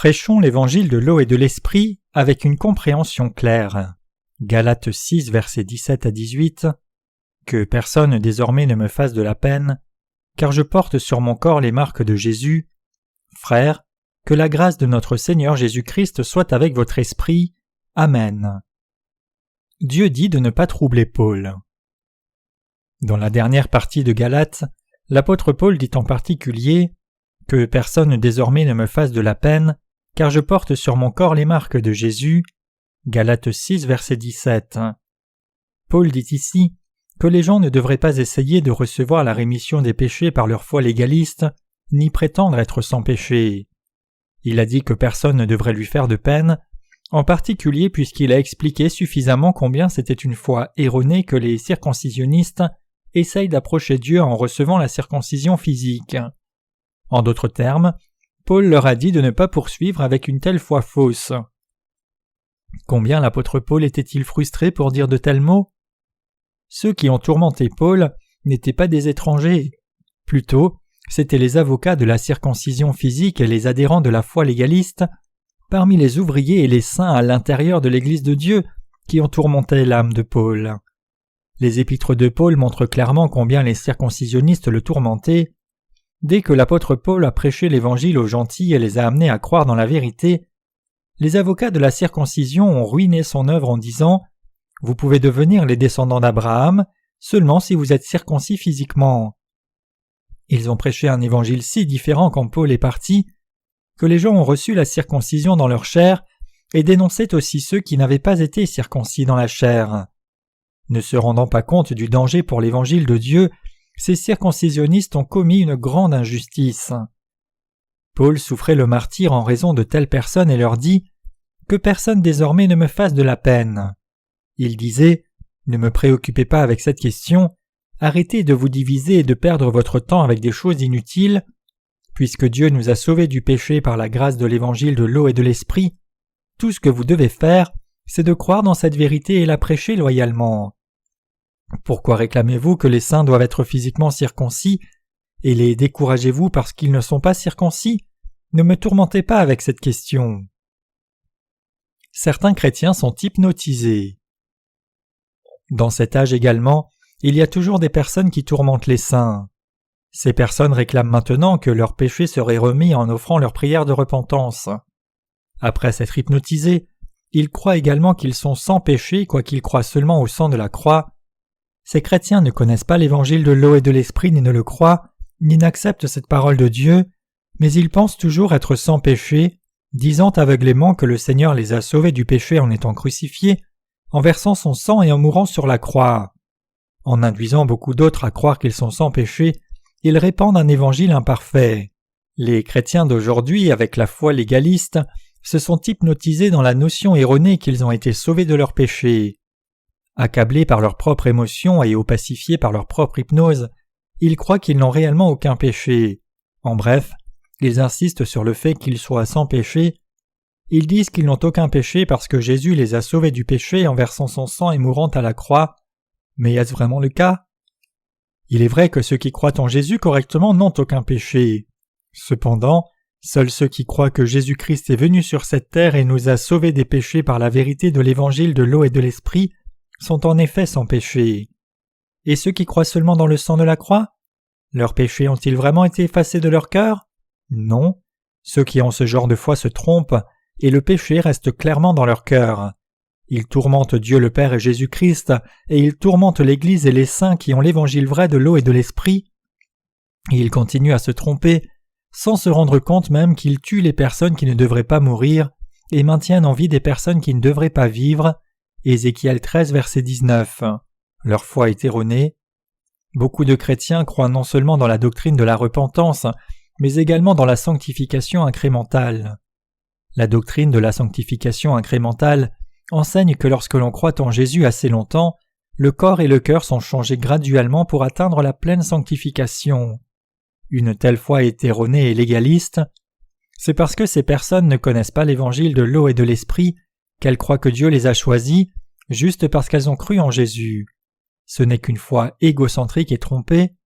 Prêchons l'évangile de l'eau et de l'esprit avec une compréhension claire. Galates 6, versets 17 à 18. Que personne désormais ne me fasse de la peine, car je porte sur mon corps les marques de Jésus. Frères, que la grâce de notre Seigneur Jésus-Christ soit avec votre esprit. Amen. Dieu dit de ne pas troubler Paul. Dans la dernière partie de Galates, l'apôtre Paul dit en particulier « Que personne désormais ne me fasse de la peine, car je porte sur mon corps les marques de Jésus. » Galates 6, verset 17. Paul dit ici que les gens ne devraient pas essayer de recevoir la rémission des péchés par leur foi légaliste, ni prétendre être sans péché. Il a dit que personne ne devrait lui faire de peine, en particulier puisqu'il a expliqué suffisamment combien c'était une foi erronée que les circoncisionnistes essayent d'approcher Dieu en recevant la circoncision physique. En d'autres termes, Paul leur a dit de ne pas poursuivre avec une telle foi fausse. Combien l'apôtre Paul était-il frustré pour dire de tels mots? Ceux qui ont tourmenté Paul n'étaient pas des étrangers. Plutôt, c'étaient les avocats de la circoncision physique et les adhérents de la foi légaliste, parmi les ouvriers et les saints à l'intérieur de l'Église de Dieu, qui ont tourmenté l'âme de Paul. Les épîtres de Paul montrent clairement combien les circoncisionnistes le tourmentaient. Dès que l'apôtre Paul a prêché l'Évangile aux gentils et les a amenés à croire dans la vérité, les avocats de la circoncision ont ruiné son œuvre en disant « Vous pouvez devenir les descendants d'Abraham seulement si vous êtes circoncis physiquement. » Ils ont prêché un évangile si différent quand Paul est parti que les gens ont reçu la circoncision dans leur chair et dénonçaient aussi ceux qui n'avaient pas été circoncis dans la chair. Ne se rendant pas compte du danger pour l'évangile de Dieu, ces circoncisionnistes ont commis une grande injustice. Paul souffrait le martyre en raison de telles personnes et leur dit « Que personne désormais ne me fasse de la peine. » Il disait « Ne me préoccupez pas avec cette question, arrêtez de vous diviser et de perdre votre temps avec des choses inutiles. Puisque Dieu nous a sauvés du péché par la grâce de l'évangile de l'eau et de l'esprit, tout ce que vous devez faire, c'est de croire dans cette vérité et la prêcher loyalement. Pourquoi réclamez-vous que les saints doivent être physiquement circoncis et les découragez-vous parce qu'ils ne sont pas circoncis? Ne me tourmentez pas avec cette question. » Certains chrétiens sont hypnotisés. Dans cet âge également, il y a toujours des personnes qui tourmentent les saints. Ces personnes réclament maintenant que leurs péchés seraient remis en offrant leur prière de repentance. Après s'être hypnotisés, ils croient également qu'ils sont sans péché quoiqu'ils croient seulement au sang de la croix. Ces chrétiens ne connaissent pas l'évangile de l'eau et de l'esprit ni ne le croient, ni n'acceptent cette parole de Dieu, mais ils pensent toujours être sans péché, disant aveuglément que le Seigneur les a sauvés du péché en étant crucifiés, en versant son sang et en mourant sur la croix. En induisant beaucoup d'autres à croire qu'ils sont sans péché, ils répandent un évangile imparfait. Les chrétiens d'aujourd'hui, avec la foi légaliste, se sont hypnotisés dans la notion erronée qu'ils ont été sauvés de leurs péchés. Accablés par leurs propres émotions et opacifiés par leur propre hypnose, ils croient qu'ils n'ont réellement aucun péché. En bref, ils insistent sur le fait qu'ils soient sans péché. Ils disent qu'ils n'ont aucun péché parce que Jésus les a sauvés du péché en versant son sang et mourant à la croix. Mais est-ce vraiment le cas? Il est vrai que ceux qui croient en Jésus correctement n'ont aucun péché. Cependant, seuls ceux qui croient que Jésus-Christ est venu sur cette terre et nous a sauvés des péchés par la vérité de l'évangile de l'eau et de l'esprit sont en effet sans péché. Et ceux qui croient seulement dans le sang de la croix? Leurs péchés ont-ils vraiment été effacés de leur cœur? Non. Ceux qui ont ce genre de foi se trompent, et le péché reste clairement dans leur cœur. Ils tourmentent Dieu le Père et Jésus-Christ, et ils tourmentent l'Église et les saints qui ont l'évangile vrai de l'eau et de l'esprit. Ils continuent à se tromper, sans se rendre compte même qu'ils tuent les personnes qui ne devraient pas mourir, et maintiennent en vie des personnes qui ne devraient pas vivre. Ézéchiel 13, verset 19. Leur foi est erronée. Beaucoup de chrétiens croient non seulement dans la doctrine de la repentance, mais également dans la sanctification incrémentale. La doctrine de la sanctification incrémentale enseigne que lorsque l'on croit en Jésus assez longtemps, le corps et le cœur sont changés graduellement pour atteindre la pleine sanctification. Une telle foi est erronée et légaliste. C'est parce que ces personnes ne connaissent pas l'évangile de l'eau et de l'esprit qu'elles croient que Dieu les a choisis, juste parce qu'elles ont cru en Jésus. Ce n'est qu'une foi égocentrique et trompée.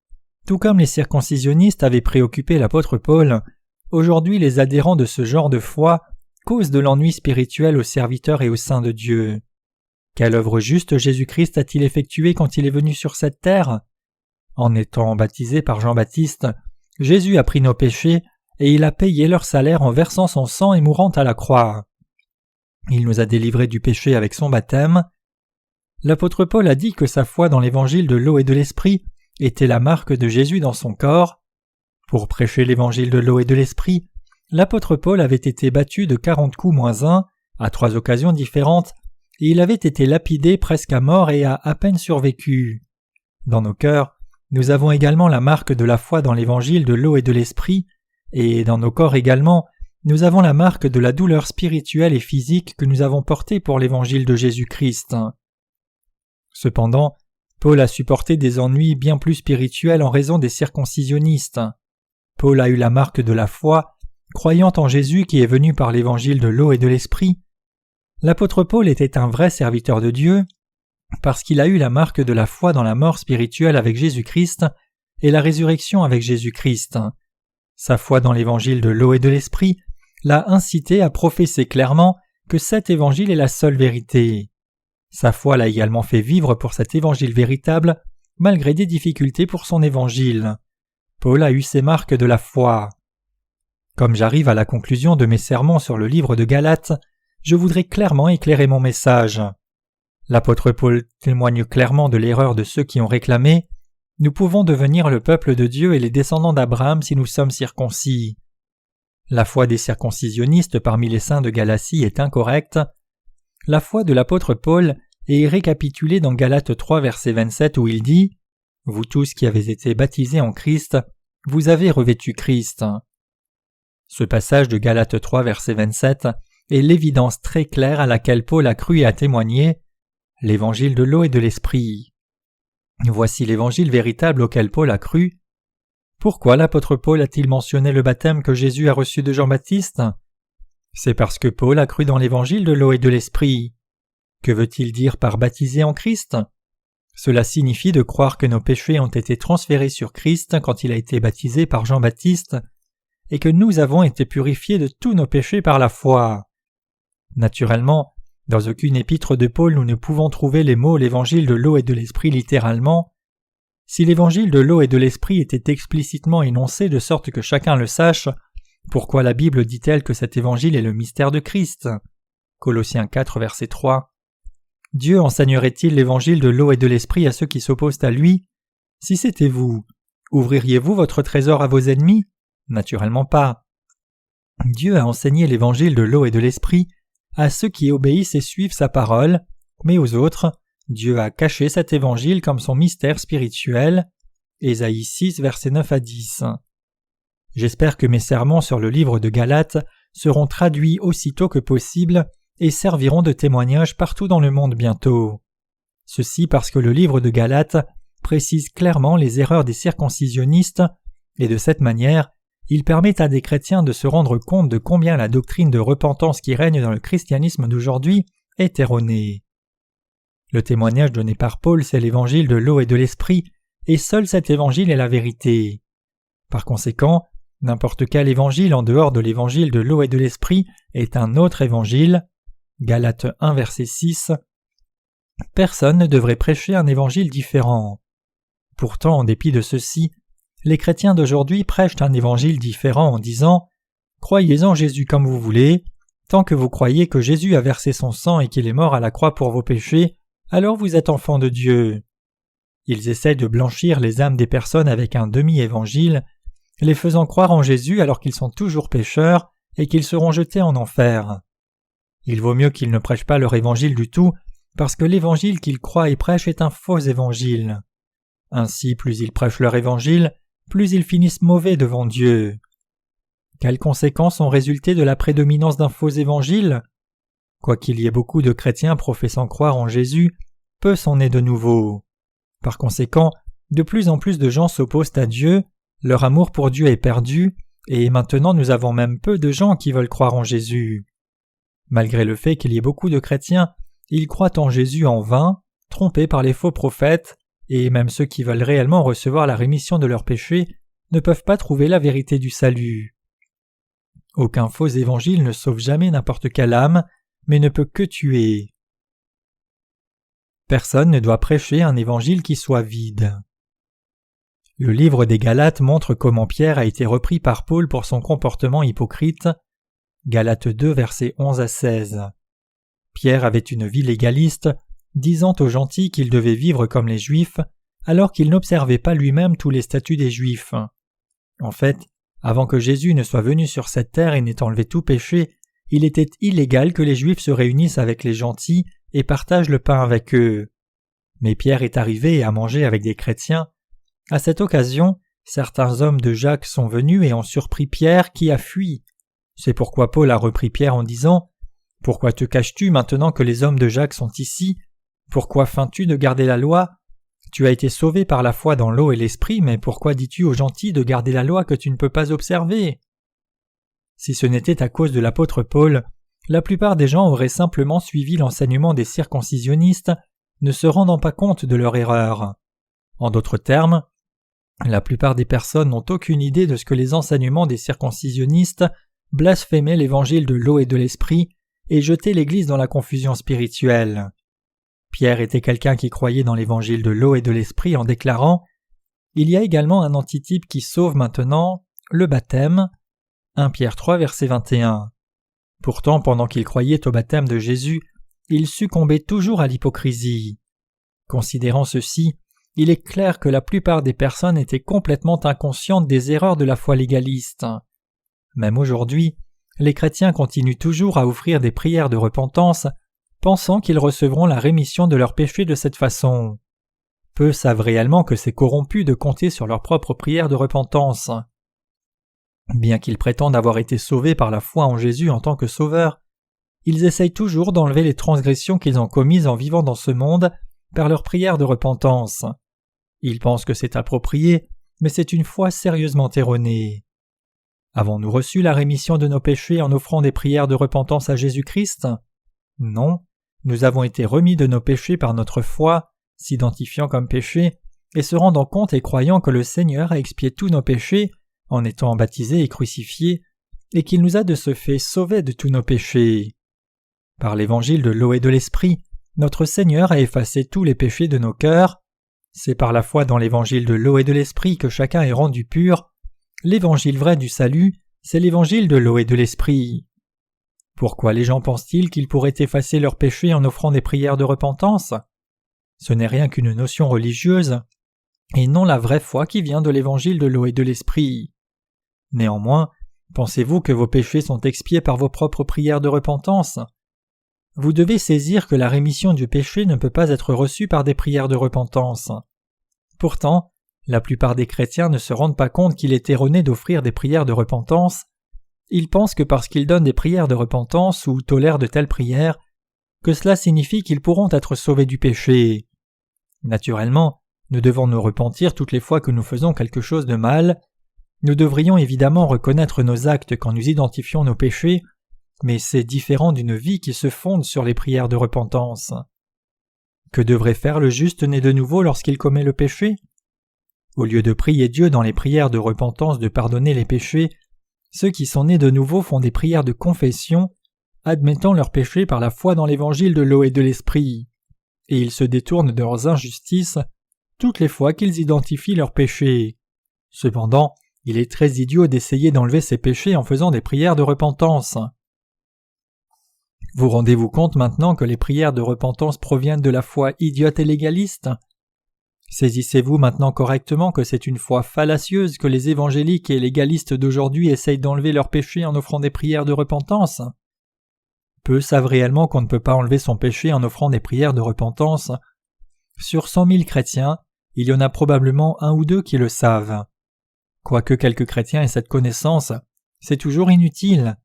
Tout comme les circoncisionnistes avaient préoccupé l'apôtre Paul, aujourd'hui les adhérents de ce genre de foi causent de l'ennui spirituel aux serviteurs et aux saints de Dieu. Quelle œuvre juste Jésus-Christ a-t-il effectuée quand il est venu sur cette terre? En étant baptisé par Jean-Baptiste, Jésus a pris nos péchés et il a payé leur salaire en versant son sang et mourant à la croix. Il nous a délivrés du péché avec son baptême. L'apôtre Paul a dit que sa foi dans l'évangile de l'eau et de l'esprit était la marque de Jésus dans son corps. Pour prêcher l'évangile de l'eau et de l'esprit, l'apôtre Paul avait été battu de 40 coups moins 1 à 3 occasions différentes et il avait été lapidé presque à mort et a à peine survécu. Dans nos cœurs, nous avons également la marque de la foi dans l'évangile de l'eau et de l'esprit, et dans nos corps également, nous avons la marque de la douleur spirituelle et physique que nous avons portée pour l'évangile de Jésus-Christ. Cependant, Paul a supporté des ennuis bien plus spirituels en raison des circoncisionnistes. Paul a eu la marque de la foi, croyant en Jésus qui est venu par l'évangile de l'eau et de l'esprit. L'apôtre Paul était un vrai serviteur de Dieu, parce qu'il a eu la marque de la foi dans la mort spirituelle avec Jésus-Christ et la résurrection avec Jésus-Christ. Sa foi dans l'évangile de l'eau et de l'esprit l'a incité à professer clairement que cet évangile est la seule vérité. Sa foi l'a également fait vivre pour cet évangile véritable, malgré des difficultés pour son évangile. Paul a eu ses marques de la foi. Comme j'arrive à la conclusion de mes sermons sur le livre de Galates, je voudrais clairement éclairer mon message. L'apôtre Paul témoigne clairement de l'erreur de ceux qui ont réclamé « Nous pouvons devenir le peuple de Dieu et les descendants d'Abraham si nous sommes circoncis ». La foi des circoncisionnistes parmi les saints de Galatie est incorrecte. La foi de l'apôtre Paul est récapitulée dans Galates 3 verset 27 où il dit « Vous tous qui avez été baptisés en Christ, vous avez revêtu Christ ». Ce passage de Galates 3 verset 27 est l'évidence très claire à laquelle Paul a cru et a témoigné, l'évangile de l'eau et de l'esprit. Voici l'évangile véritable auquel Paul a cru. Pourquoi l'apôtre Paul a-t-il mentionné le baptême que Jésus a reçu de Jean-Baptiste? C'est parce que Paul a cru dans l'évangile de l'eau et de l'esprit. Que veut-il dire par baptiser en Christ? Cela signifie de croire que nos péchés ont été transférés sur Christ quand il a été baptisé par Jean-Baptiste et que nous avons été purifiés de tous nos péchés par la foi. Naturellement, dans aucune épître de Paul nous ne pouvons trouver les mots « l'évangile de l'eau et de l'esprit » littéralement. Si l'évangile de l'eau et de l'esprit était explicitement énoncé de sorte que chacun le sache, pourquoi la Bible dit-elle que cet évangile est le mystère de Christ? Colossiens 4 verset 3. Dieu enseignerait-il l'évangile de l'eau et de l'esprit à ceux qui s'opposent à lui? Si c'était vous, ouvririez-vous votre trésor à vos ennemis? Naturellement pas. Dieu a enseigné l'évangile de l'eau et de l'esprit à ceux qui obéissent et suivent sa parole, mais aux autres, Dieu a caché cet évangile comme son mystère spirituel. Ésaïe 6, versets 9 à 10. J'espère que mes sermons sur le livre de Galates seront traduits aussitôt que possible et serviront de témoignage partout dans le monde bientôt. Ceci parce que le livre de Galates précise clairement les erreurs des circoncisionnistes et de cette manière, il permet à des chrétiens de se rendre compte de combien la doctrine de repentance qui règne dans le christianisme d'aujourd'hui est erronée. Le témoignage donné par Paul, c'est l'évangile de l'eau et de l'esprit, et seul cet évangile est la vérité. Par conséquent, n'importe quel évangile en dehors de l'évangile de l'eau et de l'esprit est un autre évangile. Galates 1 verset 6. Personne ne devrait prêcher un évangile différent. Pourtant, en dépit de ceci, les chrétiens d'aujourd'hui prêchent un évangile différent en disant « Croyez en Jésus comme vous voulez, tant que vous croyez que Jésus a versé son sang et qu'il est mort à la croix pour vos péchés, alors vous êtes enfants de Dieu. » Ils essaient de blanchir les âmes des personnes avec un demi-évangile, les faisant croire en Jésus alors qu'ils sont toujours pécheurs et qu'ils seront jetés en enfer. Il vaut mieux qu'ils ne prêchent pas leur évangile du tout, parce que l'évangile qu'ils croient et prêchent est un faux évangile. Ainsi, plus ils prêchent leur évangile, plus ils finissent mauvais devant Dieu. Quelles conséquences ont résulté de la prédominance d'un faux évangile? Quoiqu'il y ait beaucoup de chrétiens professant croire en Jésus, peu sont nés de nouveau. Par conséquent, de plus en plus de gens s'opposent à Dieu, leur amour pour Dieu est perdu, et maintenant nous avons même peu de gens qui veulent croire en Jésus. Malgré le fait qu'il y ait beaucoup de chrétiens, ils croient en Jésus en vain, trompés par les faux prophètes, et même ceux qui veulent réellement recevoir la rémission de leurs péchés ne peuvent pas trouver la vérité du salut. Aucun faux évangile ne sauve jamais n'importe quelle âme, mais ne peut que tuer. Personne ne doit prêcher un évangile qui soit vide. Le livre des Galates montre comment Pierre a été repris par Paul pour son comportement hypocrite. Galates 2, versets 11 à 16. Pierre avait une vie légaliste, disant aux gentils qu'il devait vivre comme les Juifs, alors qu'il n'observait pas lui-même tous les statuts des Juifs. En fait, avant que Jésus ne soit venu sur cette terre et n'ait enlevé tout péché, il était illégal que les Juifs se réunissent avec les gentils et partagent le pain avec eux. Mais Pierre est arrivé et a mangé avec des chrétiens. À cette occasion, certains hommes de Jacques sont venus et ont surpris Pierre qui a fui. C'est pourquoi Paul a repris Pierre en disant « Pourquoi te caches-tu maintenant que les hommes de Jacques sont ici? Pourquoi feins-tu de garder la loi? Tu as été sauvé par la foi dans l'eau et l'esprit, mais pourquoi dis-tu aux gentils de garder la loi que tu ne peux pas observer ?» Si ce n'était à cause de l'apôtre Paul, la plupart des gens auraient simplement suivi l'enseignement des circoncisionnistes, ne se rendant pas compte de leur erreur. En d'autres termes, la plupart des personnes n'ont aucune idée de ce que les enseignements des circoncisionnistes blasphémaient l'évangile de l'eau et de l'esprit et jetaient l'Église dans la confusion spirituelle. Pierre était quelqu'un qui croyait dans l'évangile de l'eau et de l'esprit en déclarant « Il y a également un antitype qui sauve maintenant, le baptême. » 1 Pierre 3, verset 21. Pourtant, pendant qu'il croyait au baptême de Jésus, il succombait toujours à l'hypocrisie. Considérant ceci, il est clair que la plupart des personnes étaient complètement inconscientes des erreurs de la foi légaliste. Même aujourd'hui, les chrétiens continuent toujours à offrir des prières de repentance, pensant qu'ils recevront la rémission de leurs péchés de cette façon. Peu savent réellement que c'est corrompu de compter sur leur propre prière de repentance. Bien qu'ils prétendent avoir été sauvés par la foi en Jésus en tant que sauveur, ils essayent toujours d'enlever les transgressions qu'ils ont commises en vivant dans ce monde par leur prière de repentance. Ils pensent que c'est approprié, mais c'est une foi sérieusement erronée. Avons-nous reçu la rémission de nos péchés en offrant des prières de repentance à Jésus-Christ? Non, nous avons été remis de nos péchés par notre foi, s'identifiant comme péchés, et se rendant compte et croyant que le Seigneur a expié tous nos péchés en étant baptisé et crucifié, et qu'il nous a de ce fait sauvés de tous nos péchés. Par l'évangile de l'eau et de l'esprit, notre Seigneur a effacé tous les péchés de nos cœurs. C'est par la foi dans l'évangile de l'eau et de l'esprit que chacun est rendu pur. L'évangile vrai du salut, c'est l'évangile de l'eau et de l'esprit. Pourquoi les gens pensent-ils qu'ils pourraient effacer leurs péchés en offrant des prières de repentance? Ce n'est rien qu'une notion religieuse, et non la vraie foi qui vient de l'évangile de l'eau et de l'esprit. Néanmoins, pensez-vous que vos péchés sont expiés par vos propres prières de repentance? Vous devez saisir que la rémission du péché ne peut pas être reçue par des prières de repentance. Pourtant, la plupart des chrétiens ne se rendent pas compte qu'il est erroné d'offrir des prières de repentance. Ils pensent que parce qu'ils donnent des prières de repentance ou tolèrent de telles prières, que cela signifie qu'ils pourront être sauvés du péché. Naturellement, nous devons nous repentir toutes les fois que nous faisons quelque chose de mal. Nous devrions évidemment reconnaître nos actes quand nous identifions nos péchés, mais c'est différent d'une vie qui se fonde sur les prières de repentance. Que devrait faire le juste né de nouveau lorsqu'il commet le péché? Au lieu de prier Dieu dans les prières de repentance de pardonner les péchés, ceux qui sont nés de nouveau font des prières de confession, admettant leurs péchés par la foi dans l'évangile de l'eau et de l'esprit, et ils se détournent de leurs injustices toutes les fois qu'ils identifient leurs péchés. Cependant, il est très idiot d'essayer d'enlever ces péchés en faisant des prières de repentance. Vous rendez-vous compte maintenant que les prières de repentance proviennent de la foi idiote et légaliste? Saisissez-vous maintenant correctement que c'est une foi fallacieuse que les évangéliques et légalistes d'aujourd'hui essayent d'enlever leurs péchés en offrant des prières de repentance? Peu savent réellement qu'on ne peut pas enlever son péché en offrant des prières de repentance. Sur 100 000 chrétiens, il y en a probablement un ou deux qui le savent. Quoique quelques chrétiens aient cette connaissance, c'est toujours inutile.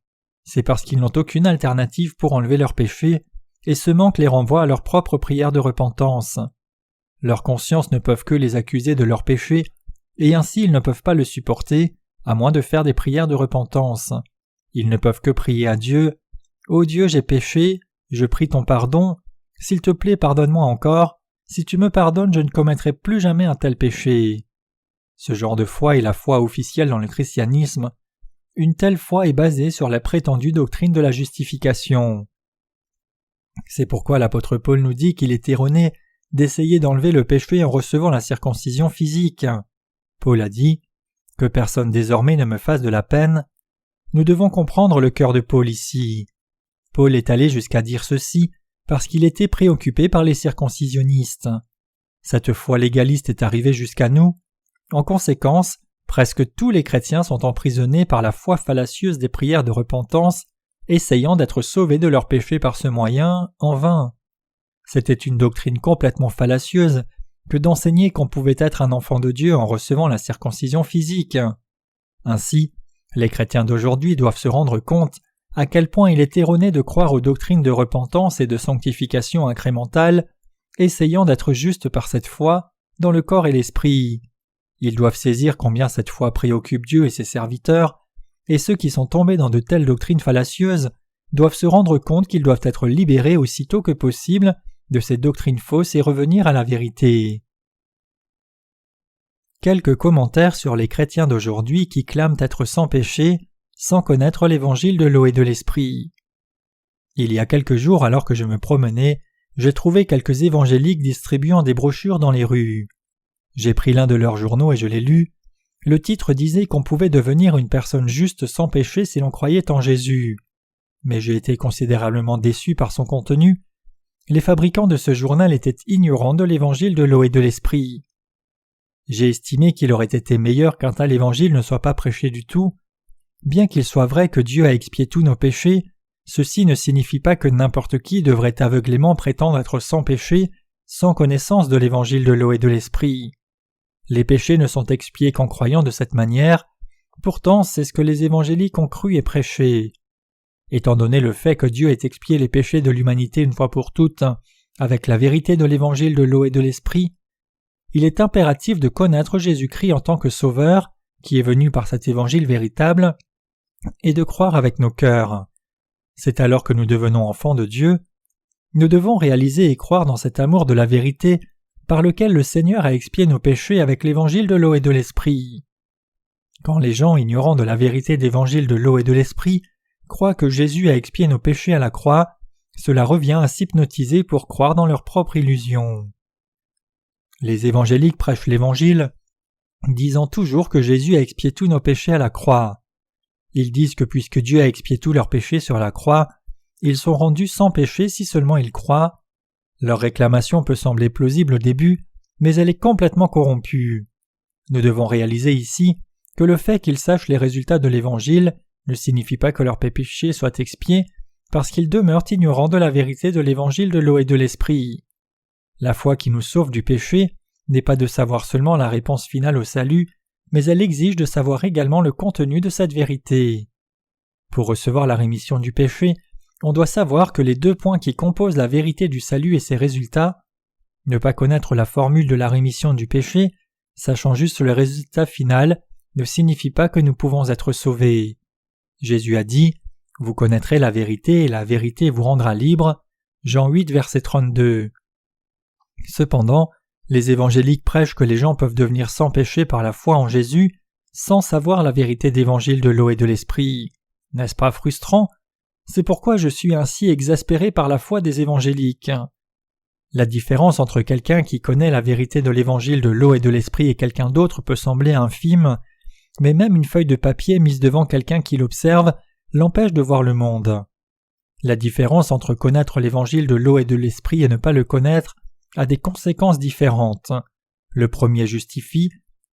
C'est parce qu'ils n'ont aucune alternative pour enlever leurs péchés, et ce manque les renvoie à leurs propres prières de repentance. Leurs consciences ne peuvent que les accuser de leurs péchés, et ainsi ils ne peuvent pas le supporter, à moins de faire des prières de repentance. Ils ne peuvent que prier à Dieu. « Ô Dieu, j'ai péché, je prie ton pardon, s'il te plaît pardonne-moi encore, si tu me pardonnes je ne commettrai plus jamais un tel péché. » Ce genre de foi est la foi officielle dans le christianisme. une telle foi est basée sur la prétendue doctrine de la justification. C'est pourquoi l'apôtre Paul nous dit qu'il est erroné d'essayer d'enlever le péché en recevant la circoncision physique. Paul a dit « Que personne désormais ne me fasse de la peine ». Nous devons comprendre le cœur de Paul ici. Paul est allé jusqu'à dire ceci parce qu'il était préoccupé par les circoncisionnistes. Cette foi légaliste est arrivée jusqu'à nous. En conséquence, presque tous les chrétiens sont emprisonnés par la foi fallacieuse des prières de repentance, essayant d'être sauvés de leurs péchés par ce moyen, en vain. C'était une doctrine complètement fallacieuse que d'enseigner qu'on pouvait être un enfant de Dieu en recevant la circoncision physique. Ainsi, les chrétiens d'aujourd'hui doivent se rendre compte à quel point il est erroné de croire aux doctrines de repentance et de sanctification incrémentale, essayant d'être justes par cette foi dans le corps et l'esprit. Ils doivent saisir combien cette foi préoccupe Dieu et ses serviteurs, et ceux qui sont tombés dans de telles doctrines fallacieuses doivent se rendre compte qu'ils doivent être libérés aussitôt que possible de ces doctrines fausses et revenir à la vérité. Quelques commentaires sur les chrétiens d'aujourd'hui qui clament être sans péché, sans connaître l'évangile de l'eau et de l'esprit. Il y a quelques jours, alors que je me promenais, j'ai trouvé quelques évangéliques distribuant des brochures dans les rues. J'ai pris l'un de leurs journaux et je l'ai lu. Le titre disait qu'on pouvait devenir une personne juste sans péché si l'on croyait en Jésus. Mais j'ai été considérablement déçu par son contenu. Les fabricants de ce journal étaient ignorants de l'évangile de l'eau et de l'esprit. J'ai estimé qu'il aurait été meilleur qu'un tel évangile ne soit pas prêché du tout. Bien qu'il soit vrai que Dieu a expié tous nos péchés, ceci ne signifie pas que n'importe qui devrait aveuglément prétendre être sans péché, sans connaissance de l'évangile de l'eau et de l'esprit. Les péchés ne sont expiés qu'en croyant de cette manière, pourtant c'est ce que les évangéliques ont cru et prêché. Étant donné le fait que Dieu ait expié les péchés de l'humanité une fois pour toutes, avec la vérité de l'évangile de l'eau et de l'esprit, il est impératif de connaître Jésus-Christ en tant que Sauveur, qui est venu par cet évangile véritable, et de croire avec nos cœurs. C'est alors que nous devenons enfants de Dieu. Nous devons réaliser et croire dans cet amour de la vérité par lequel le Seigneur a expié nos péchés avec l'évangile de l'eau et de l'esprit. Quand les gens ignorant de la vérité d'évangile de l'eau et de l'esprit croient que Jésus a expié nos péchés à la croix, cela revient à s'hypnotiser pour croire dans leur propre illusion. Les évangéliques prêchent l'évangile, disant toujours que Jésus a expié tous nos péchés à la croix. Ils disent que puisque Dieu a expié tous leurs péchés sur la croix, ils sont rendus sans péché si seulement ils croient. Leur réclamation peut sembler plausible au début, mais elle est complètement corrompue. Nous devons réaliser ici que le fait qu'ils sachent les résultats de l'Évangile ne signifie pas que leurs péchés soient expiés, parce qu'ils demeurent ignorants de la vérité de l'Évangile de l'eau et de l'Esprit. La foi qui nous sauve du péché n'est pas de savoir seulement la réponse finale au salut, mais elle exige de savoir également le contenu de cette vérité. Pour recevoir la rémission du péché, on doit savoir que les deux points qui composent la vérité du salut et ses résultats, ne pas connaître la formule de la rémission du péché, sachant juste le résultat final, ne signifie pas que nous pouvons être sauvés. Jésus a dit « Vous connaîtrez la vérité et la vérité vous rendra libre » Jean 8, verset 32. Cependant, les évangéliques prêchent que les gens peuvent devenir sans péché par la foi en Jésus sans savoir la vérité d'évangile de l'eau et de l'esprit. N'est-ce pas frustrant? C'est pourquoi je suis ainsi exaspéré par la foi des évangéliques. La différence entre quelqu'un qui connaît la vérité de l'évangile de l'eau et de l'esprit et quelqu'un d'autre peut sembler infime, mais même une feuille de papier mise devant quelqu'un qui l'observe l'empêche de voir le monde. La différence entre connaître l'évangile de l'eau et de l'esprit et ne pas le connaître a des conséquences différentes. Le premier justifie,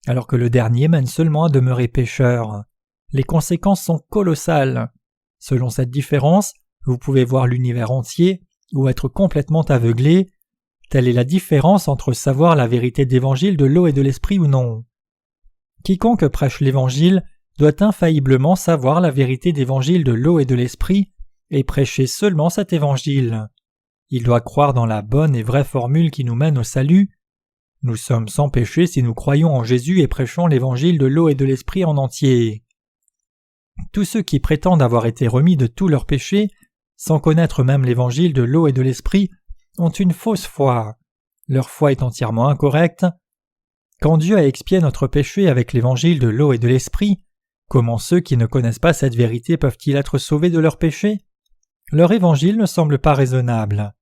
alors que le dernier mène seulement à demeurer pécheur. Les conséquences sont colossales. Selon cette différence, vous pouvez voir l'univers entier ou être complètement aveuglé. Telle est la différence entre savoir la vérité d'évangile de l'eau et de l'esprit ou non. Quiconque prêche l'évangile doit infailliblement savoir la vérité d'évangile de l'eau et de l'esprit et prêcher seulement cet évangile. Il doit croire dans la bonne et vraie formule qui nous mène au salut. Nous sommes sans péché si nous croyons en Jésus et prêchons l'évangile de l'eau et de l'esprit en entier. Tous ceux qui prétendent avoir été remis de tous leurs péchés, sans connaître même l'évangile de l'eau et de l'esprit, ont une fausse foi. Leur foi est entièrement incorrecte. Quand Dieu a expié notre péché avec l'évangile de l'eau et de l'esprit, Comment ceux qui ne connaissent pas cette vérité peuvent-ils être sauvés de leurs péchés? Leur évangile ne semble pas raisonnable.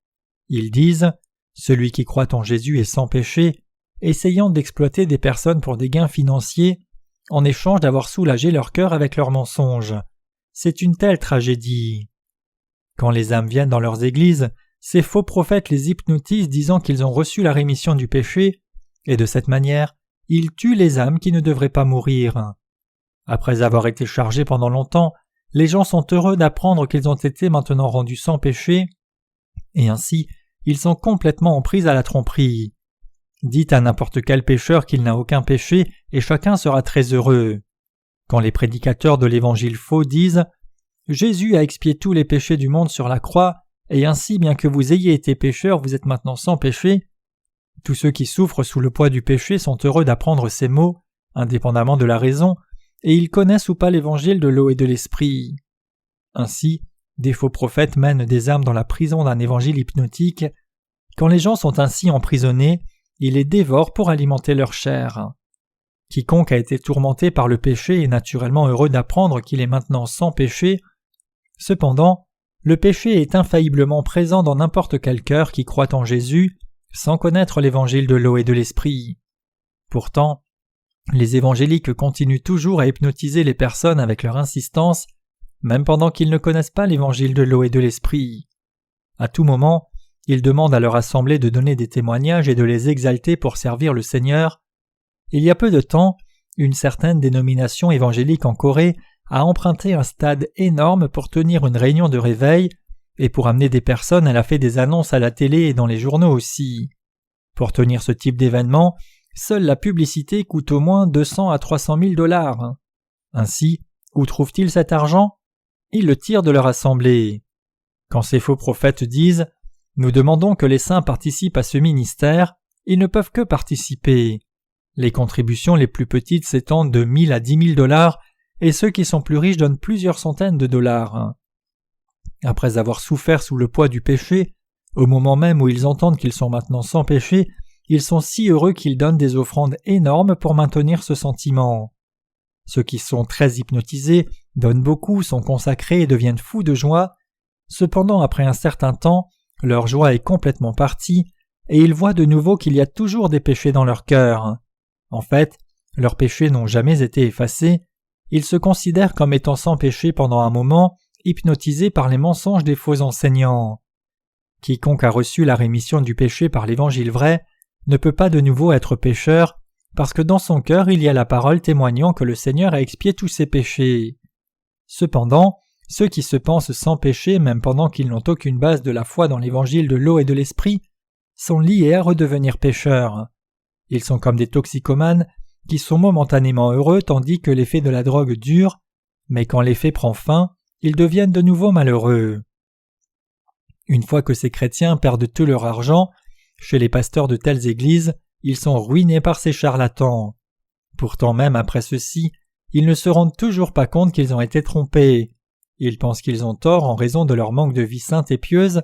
Ils disent « Celui qui croit en Jésus est sans péché », essayant d'exploiter des personnes pour des gains financiers, en échange d'avoir soulagé leur cœur avec leurs mensonges. C'est une telle tragédie. Quand les âmes viennent dans leurs églises, ces faux prophètes les hypnotisent disant qu'ils ont reçu la rémission du péché, et de cette manière, ils tuent les âmes qui ne devraient pas mourir. Après avoir été chargés pendant longtemps, les gens sont heureux d'apprendre qu'ils ont été maintenant rendus sans péché, et ainsi, ils sont complètement en prise à la tromperie. Dites à n'importe quel pécheur qu'il n'a aucun péché, et chacun sera très heureux. Quand les prédicateurs de l'évangile faux disent « Jésus a expié tous les péchés du monde sur la croix, et ainsi, bien que vous ayez été pécheur, vous êtes maintenant sans péché », tous ceux qui souffrent sous le poids du péché sont heureux d'apprendre ces mots, indépendamment de la raison, et ils connaissent ou pas l'évangile de l'eau et de l'esprit. Ainsi, des faux prophètes mènent des âmes dans la prison d'un évangile hypnotique. Quand les gens sont ainsi emprisonnés, ils les dévorent pour alimenter leur chair. Quiconque a été tourmenté par le péché est naturellement heureux d'apprendre qu'il est maintenant sans péché. Cependant, le péché est infailliblement présent dans n'importe quel cœur qui croit en Jésus, sans connaître l'évangile de l'eau et de l'esprit. Pourtant, les évangéliques continuent toujours à hypnotiser les personnes avec leur insistance, même pendant qu'ils ne connaissent pas l'évangile de l'eau et de l'esprit. À tout moment, ils demandent à leur assemblée de donner des témoignages et de les exalter pour servir le Seigneur. Il y a peu de temps, une certaine dénomination évangélique en Corée a emprunté un stade énorme pour tenir une réunion de réveil, et pour amener des personnes, elle a fait des annonces à la télé et dans les journaux aussi. Pour tenir ce type d'événement, seule la publicité coûte au moins 200 à 300 000 $. Ainsi, où trouvent-ils cet argent? Ils le tirent de leur assemblée. Quand ces faux prophètes disent « Nous demandons que les saints participent à ce ministère », ils ne peuvent que participer. Les contributions les plus petites s'étendent de 1000 à 10 000 $, et ceux qui sont plus riches donnent plusieurs centaines de dollars. Après avoir souffert sous le poids du péché, au moment même où ils entendent qu'ils sont maintenant sans péché, ils sont si heureux qu'ils donnent des offrandes énormes pour maintenir ce sentiment. Ceux qui sont très hypnotisés donnent beaucoup, sont consacrés et deviennent fous de joie. Cependant, après un certain temps, leur joie est complètement partie, et ils voient de nouveau qu'il y a toujours des péchés dans leur cœur. En fait, leurs péchés n'ont jamais été effacés. Ils se considèrent comme étant sans péché pendant un moment, hypnotisés par les mensonges des faux enseignants. Quiconque a reçu la rémission du péché par l'évangile vrai ne peut pas de nouveau être pécheur, parce que dans son cœur il y a la parole témoignant que le Seigneur a expié tous ses péchés. Cependant, ceux qui se pensent sans péché même pendant qu'ils n'ont aucune base de la foi dans l'évangile de l'eau et de l'esprit sont liés à redevenir pécheurs. Ils sont comme des toxicomanes qui sont momentanément heureux tandis que l'effet de la drogue dure, mais quand l'effet prend fin, ils deviennent de nouveau malheureux. Une fois que ces chrétiens perdent tout leur argent, chez les pasteurs de telles églises, ils sont ruinés par ces charlatans. Pourtant même après ceci, ils ne se rendent toujours pas compte qu'ils ont été trompés. Ils pensent qu'ils ont tort en raison de leur manque de vie sainte et pieuse.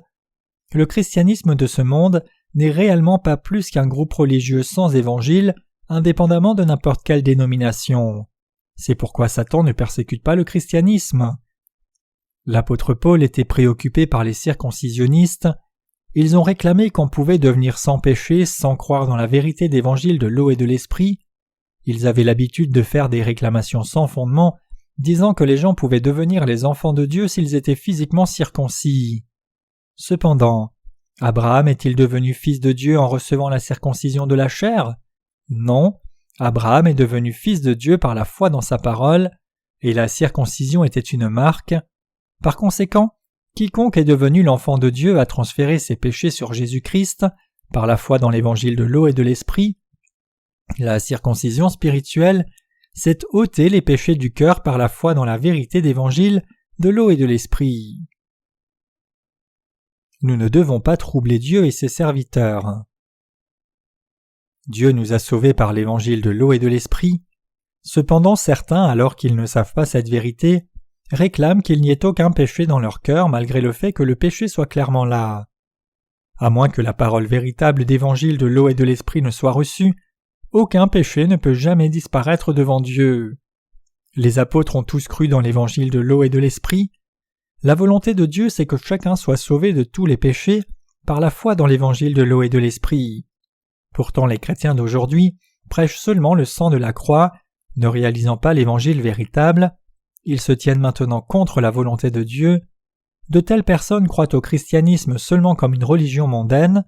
Le christianisme de ce monde n'est réellement pas plus qu'un groupe religieux sans évangile, indépendamment de n'importe quelle dénomination. C'est pourquoi Satan ne persécute pas le christianisme. L'apôtre Paul était préoccupé par les circoncisionnistes. Ils ont réclamé qu'on pouvait devenir sans péché sans croire dans la vérité d'évangile de l'eau et de l'esprit. Ils avaient l'habitude de faire des réclamations sans fondement, disant que les gens pouvaient devenir les enfants de Dieu s'ils étaient physiquement circoncis. Cependant, Abraham est-il devenu fils de Dieu en recevant la circoncision de la chair? Non, Abraham est devenu fils de Dieu par la foi dans sa parole, et la circoncision était une marque. Par conséquent, quiconque est devenu l'enfant de Dieu a transféré ses péchés sur Jésus-Christ par la foi dans l'évangile de l'eau et de l'esprit. La circoncision spirituelle, c'est ôter les péchés du cœur par la foi dans la vérité d'évangile de l'eau et de l'esprit. Nous ne devons pas troubler Dieu et ses serviteurs. Dieu nous a sauvés par l'évangile de l'eau et de l'esprit. Cependant, certains, alors qu'ils ne savent pas cette vérité, réclament qu'il n'y ait aucun péché dans leur cœur malgré le fait que le péché soit clairement là. À moins que la parole véritable d'évangile de l'eau et de l'esprit ne soit reçue, aucun péché ne peut jamais disparaître devant Dieu. Les apôtres ont tous cru dans l'évangile de l'eau et de l'esprit. La volonté de Dieu, c'est que chacun soit sauvé de tous les péchés par la foi dans l'évangile de l'eau et de l'esprit. Pourtant, les chrétiens d'aujourd'hui prêchent seulement le sang de la croix, ne réalisant pas l'évangile véritable. Ils se tiennent maintenant contre la volonté de Dieu. De telles personnes croient au christianisme seulement comme une religion mondaine.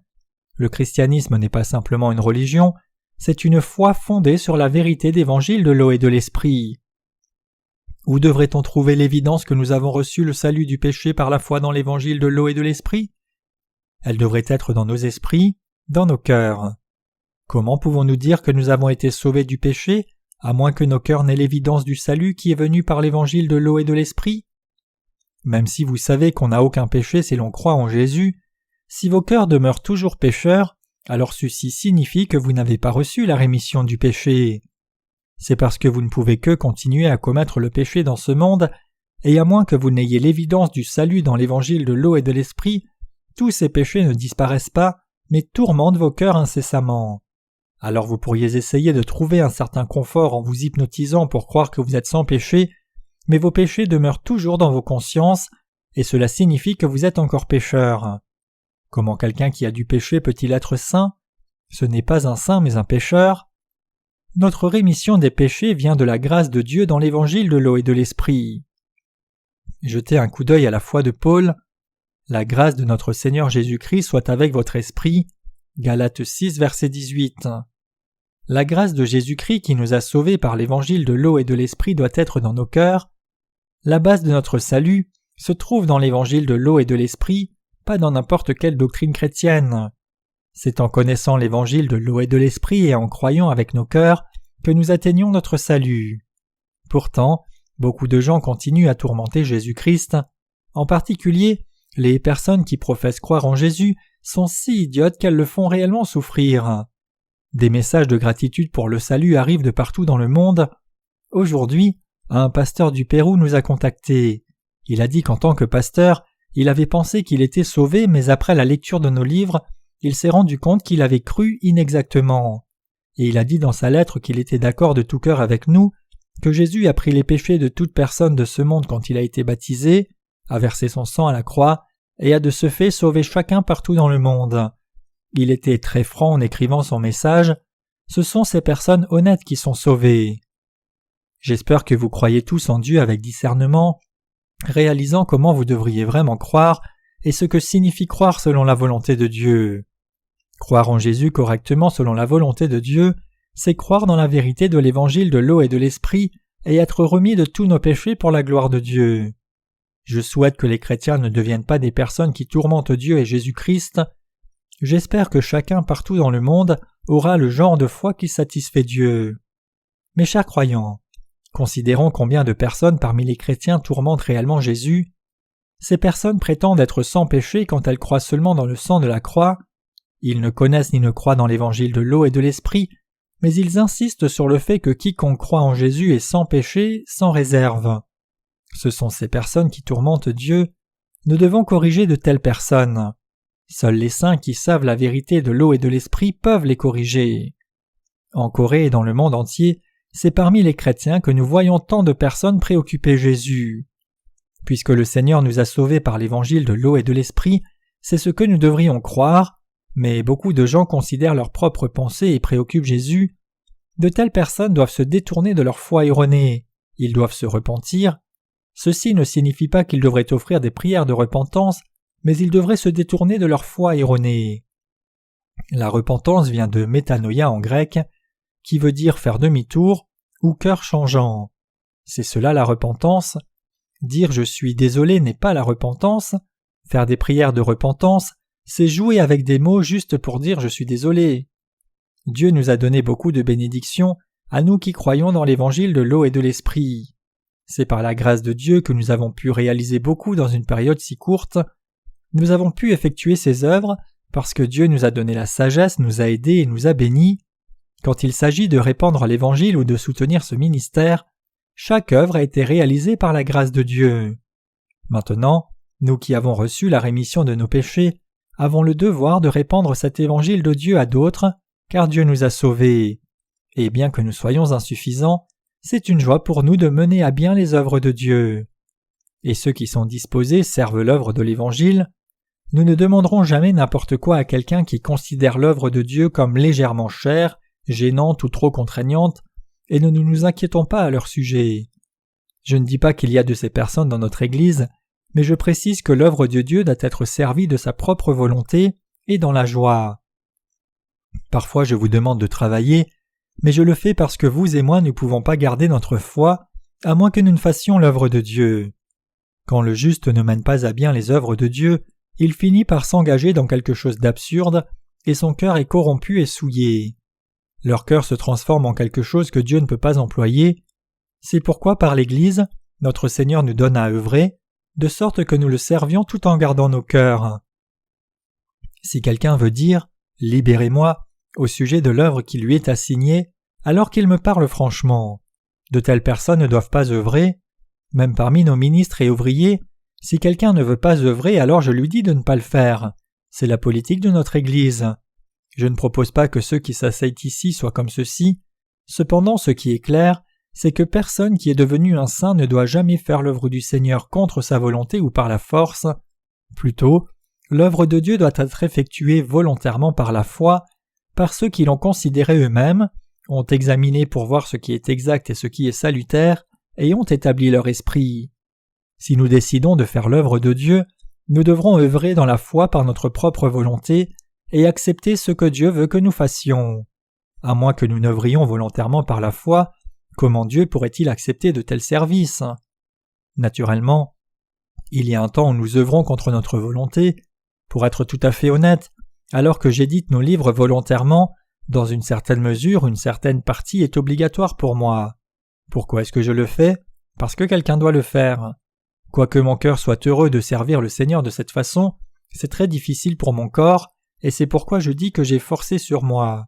Le christianisme n'est pas simplement une religion, c'est une foi fondée sur la vérité d'évangile de l'eau et de l'esprit. Où devrait-on trouver l'évidence que nous avons reçu le salut du péché par la foi dans l'évangile de l'eau et de l'esprit? Elle devrait être dans nos esprits, dans nos cœurs. Comment pouvons-nous dire que nous avons été sauvés du péché, à moins que nos cœurs n'aient l'évidence du salut qui est venu par l'évangile de l'eau et de l'esprit? Même si vous savez qu'on n'a aucun péché si l'on croit en Jésus, si vos cœurs demeurent toujours pécheurs, alors ceci signifie que vous n'avez pas reçu la rémission du péché. C'est parce que vous ne pouvez que continuer à commettre le péché dans ce monde, et à moins que vous n'ayez l'évidence du salut dans l'évangile de l'eau et de l'esprit, tous ces péchés ne disparaissent pas, mais tourmentent vos cœurs incessamment. Alors vous pourriez essayer de trouver un certain confort en vous hypnotisant pour croire que vous êtes sans péché, mais vos péchés demeurent toujours dans vos consciences, et cela signifie que vous êtes encore pécheur. Comment quelqu'un qui a du péché peut-il être saint? Ce n'est pas un saint mais un pécheur. Notre rémission des péchés vient de la grâce de Dieu dans l'évangile de l'eau et de l'esprit. Jetez un coup d'œil à la foi de Paul. La grâce de notre Seigneur Jésus-Christ soit avec votre esprit. Galates 6, verset 18. La grâce de Jésus-Christ qui nous a sauvés par l'évangile de l'eau et de l'esprit doit être dans nos cœurs. La base de notre salut se trouve dans l'évangile de l'eau et de l'esprit, pas dans n'importe quelle doctrine chrétienne. C'est en connaissant l'évangile de l'eau et de l'esprit et en croyant avec nos cœurs que nous atteignons notre salut. Pourtant, beaucoup de gens continuent à tourmenter Jésus-Christ. En particulier, les personnes qui professent croire en Jésus sont si idiotes qu'elles le font réellement souffrir. Des messages de gratitude pour le salut arrivent de partout dans le monde. Aujourd'hui, un pasteur du Pérou nous a contactés. Il a dit qu'en tant que pasteur, il avait pensé qu'il était sauvé, mais après la lecture de nos livres, il s'est rendu compte qu'il avait cru inexactement. Et il a dit dans sa lettre qu'il était d'accord de tout cœur avec nous, que Jésus a pris les péchés de toute personne de ce monde quand il a été baptisé, a versé son sang à la croix, et a de ce fait sauvé chacun partout dans le monde. Il était très franc en écrivant son message. Ce sont ces personnes honnêtes qui sont sauvées. J'espère que vous croyez tous en Dieu avec discernement, réalisant comment vous devriez vraiment croire et ce que signifie croire selon la volonté de Dieu. Croire en Jésus correctement selon la volonté de Dieu, c'est croire dans la vérité de l'évangile de l'eau et de l'esprit et être remis de tous nos péchés pour la gloire de Dieu. Je souhaite que les chrétiens ne deviennent pas des personnes qui tourmentent Dieu et Jésus-Christ. J'espère que chacun partout dans le monde aura le genre de foi qui satisfait Dieu. Mes chers croyants, considérons combien de personnes parmi les chrétiens tourmentent réellement Jésus. Ces personnes prétendent être sans péché quand elles croient seulement dans le sang de la croix. Ils ne connaissent ni ne croient dans l'évangile de l'eau et de l'esprit, mais ils insistent sur le fait que quiconque croit en Jésus est sans péché, sans réserve. Ce sont ces personnes qui tourmentent Dieu. Nous devons corriger de telles personnes. Seuls les saints qui savent la vérité de l'eau et de l'esprit peuvent les corriger. En Corée et dans le monde entier, c'est parmi les chrétiens que nous voyons tant de personnes préoccuper Jésus. Puisque le Seigneur nous a sauvés par l'évangile de l'eau et de l'esprit, c'est ce que nous devrions croire, mais beaucoup de gens considèrent leurs propres pensées et préoccupent Jésus. De telles personnes doivent se détourner de leur foi erronée. Ils doivent se repentir. Ceci ne signifie pas qu'ils devraient offrir des prières de repentance, mais ils devraient se détourner de leur foi erronée. La repentance vient de métanoïa en grec, qui veut dire faire demi-tour ou cœur changeant. C'est cela la repentance. Dire « je suis désolé » n'est pas la repentance. Faire des prières de repentance, c'est jouer avec des mots juste pour dire « je suis désolé ». Dieu nous a donné beaucoup de bénédictions à nous qui croyons dans l'évangile de l'eau et de l'esprit. C'est par la grâce de Dieu que nous avons pu réaliser beaucoup dans une période si courte. Nous avons pu effectuer ces œuvres parce que Dieu nous a donné la sagesse, nous a aidés et nous a bénis. Quand il s'agit de répandre l'évangile ou de soutenir ce ministère, chaque œuvre a été réalisée par la grâce de Dieu. Maintenant, nous qui avons reçu la rémission de nos péchés, avons le devoir de répandre cet évangile de Dieu à d'autres, car Dieu nous a sauvés. Et bien que nous soyons insuffisants, c'est une joie pour nous de mener à bien les œuvres de Dieu. Et ceux qui sont disposés servent l'œuvre de l'Évangile. Nous ne demanderons jamais n'importe quoi à quelqu'un qui considère l'œuvre de Dieu comme légèrement chère, gênante ou trop contraignante, et nous ne nous inquiétons pas à leur sujet. Je ne dis pas qu'il y a de ces personnes dans notre Église, mais je précise que l'œuvre de Dieu doit être servie de sa propre volonté et dans la joie. Parfois je vous demande de travailler, mais je le fais parce que vous et moi ne pouvons pas garder notre foi, à moins que nous ne fassions l'œuvre de Dieu. Quand le juste ne mène pas à bien les œuvres de Dieu, il finit par s'engager dans quelque chose d'absurde, et son cœur est corrompu et souillé. Leur cœur se transforme en quelque chose que Dieu ne peut pas employer. C'est pourquoi par l'Église, notre Seigneur nous donne à œuvrer, de sorte que nous le servions tout en gardant nos cœurs. Si quelqu'un veut dire « Libérez-moi » au sujet de l'œuvre qui lui est assignée, alors qu'il me parle franchement. De telles personnes ne doivent pas œuvrer. Même parmi nos ministres et ouvriers, si quelqu'un ne veut pas œuvrer, alors je lui dis de ne pas le faire. C'est la politique de notre Église. Je ne propose pas que ceux qui s'asseyent ici soient comme ceux-ci. Cependant, ce qui est clair, c'est que personne qui est devenu un saint ne doit jamais faire l'œuvre du Seigneur contre sa volonté ou par la force. Plutôt, l'œuvre de Dieu doit être effectuée volontairement par la foi, par ceux qui l'ont considéré eux-mêmes, ont examiné pour voir ce qui est exact et ce qui est salutaire, et ont établi leur esprit. Si nous décidons de faire l'œuvre de Dieu, nous devrons œuvrer dans la foi par notre propre volonté et accepter ce que Dieu veut que nous fassions. À moins que nous n'œuvrions volontairement par la foi, comment Dieu pourrait-il accepter de tels services? Naturellement, il y a un temps où nous œuvrons contre notre volonté. Pour être tout à fait honnête, alors que j'édite nos livres volontairement, dans une certaine mesure, une certaine partie est obligatoire pour moi. Pourquoi est-ce que je le fais? Parce que quelqu'un doit le faire. Quoique mon cœur soit heureux de servir le Seigneur de cette façon, c'est très difficile pour mon corps, et c'est pourquoi je dis que j'ai forcé sur moi.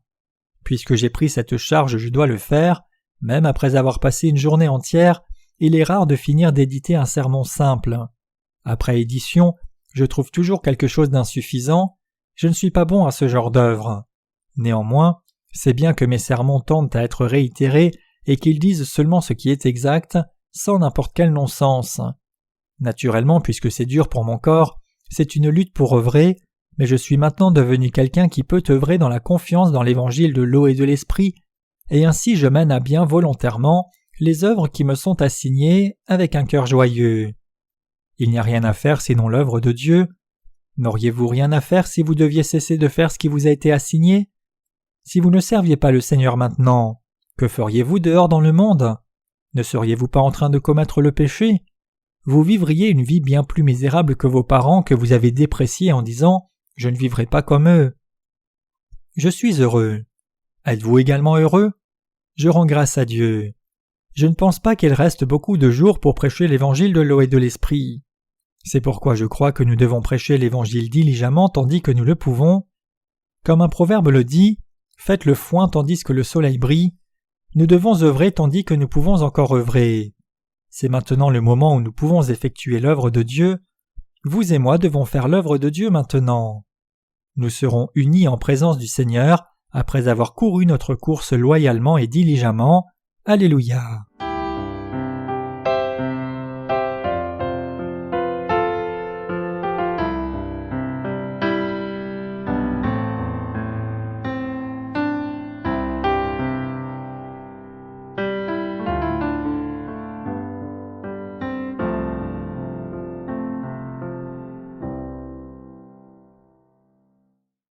Puisque j'ai pris cette charge, je dois le faire, même après avoir passé une journée entière, il est rare de finir d'éditer un sermon simple. Après édition, je trouve toujours quelque chose d'insuffisant. Je ne suis pas bon à ce genre d'œuvre. Néanmoins, c'est bien que mes sermons tendent à être réitérés et qu'ils disent seulement ce qui est exact, sans n'importe quel non-sens. Naturellement, puisque c'est dur pour mon corps, c'est une lutte pour œuvrer, mais je suis maintenant devenu quelqu'un qui peut œuvrer dans la confiance dans l'évangile de l'eau et de l'esprit, et ainsi je mène à bien volontairement les œuvres qui me sont assignées avec un cœur joyeux. Il n'y a rien à faire sinon l'œuvre de Dieu. N'auriez-vous rien à faire si vous deviez cesser de faire ce qui vous a été assigné? Si vous ne serviez pas le Seigneur maintenant, que feriez-vous dehors dans le monde? Ne seriez-vous pas en train de commettre le péché? Vous vivriez une vie bien plus misérable que vos parents que vous avez dépréciés en disant « Je ne vivrai pas comme eux ». Je suis heureux. Êtes-vous également heureux? Je rends grâce à Dieu. Je ne pense pas qu'il reste beaucoup de jours pour prêcher l'évangile de l'eau et de l'esprit. C'est pourquoi je crois que nous devons prêcher l'évangile diligemment tandis que nous le pouvons. Comme un proverbe le dit, « Faites le foin tandis que le soleil brille », nous devons œuvrer tandis que nous pouvons encore œuvrer. C'est maintenant le moment où nous pouvons effectuer l'œuvre de Dieu. Vous et moi devons faire l'œuvre de Dieu maintenant. Nous serons unis en présence du Seigneur après avoir couru notre course loyalement et diligemment. Alléluia.